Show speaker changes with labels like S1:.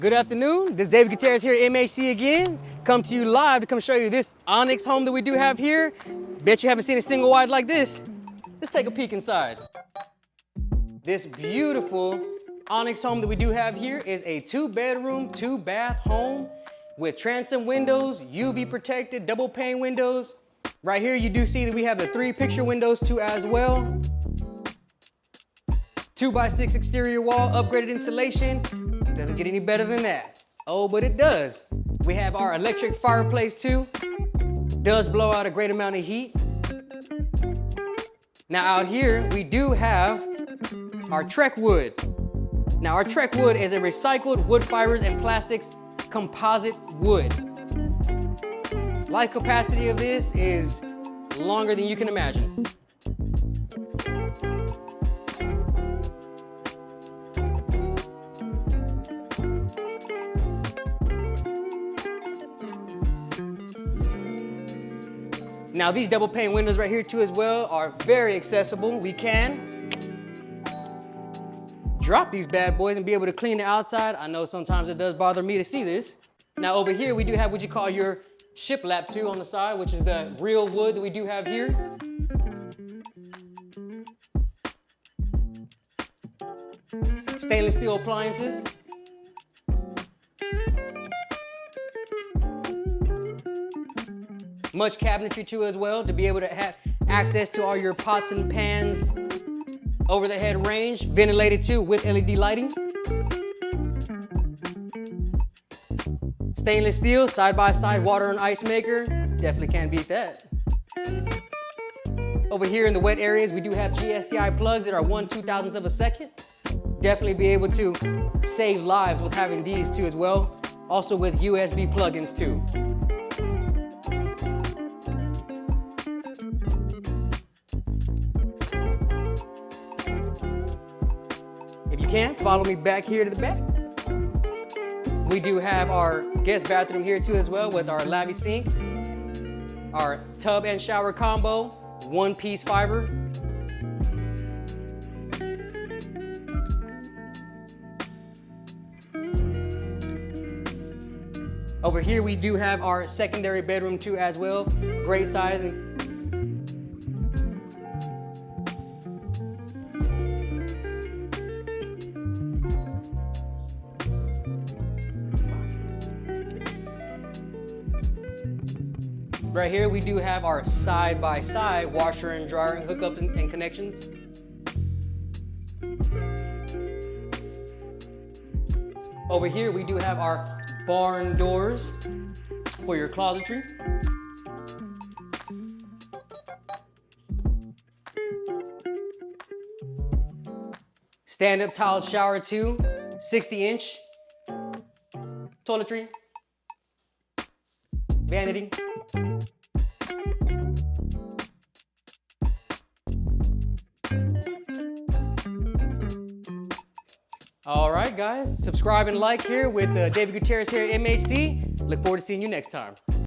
S1: Good afternoon, this is David Gutierrez here at MHC again. Come to you live to come show you this Onyx home that we do have here. Bet you haven't seen a single wide like this. Let's take a peek inside. This beautiful Onyx home that we do have here is a 2-bedroom, 2-bath home with transom windows, UV protected, double pane windows. Right here you do see that we have the 3 picture windows too as well. 2x6 exterior wall, upgraded insulation. Doesn't get any better than that. Oh, but it does. We have our electric fireplace too. Does blow out a great amount of heat. Now out here, we do have our Trek wood. Now our Trek wood is a recycled wood fibers and plastics composite wood. Life capacity of this is longer than you can imagine. Now these double pane windows right here too as well are very accessible. We can drop these bad boys and be able to clean the outside. I know sometimes it does bother me to see this. Now over here we do have what you call your shiplap too on the side, which is the real wood that we do have here. Stainless steel appliances. Much cabinetry too as well to be able to have access to all your pots and pans. Over the head range, ventilated too with LED lighting. Stainless steel, side-by-side water and ice maker. Definitely can't beat that. Over here in the wet areas, we do have GSCI plugs that are 1/2000th of a second. Definitely be able to save lives with having these too as well. Also with USB plugins too. If you can, follow me back here to the back. We do have our guest bathroom here too as well with our lavy sink, our tub and shower combo, 1-piece fiber. Over here we do have our secondary bedroom too as well, great size. Right here, we do have our side-by-side washer and dryer hookups and connections. Over here, we do have our barn doors for your closetry. Stand-up tiled shower too, 60-inch toiletry, vanity. All right, guys, subscribe and like here with David Gutierrez here at MHC. Look forward to seeing you next time.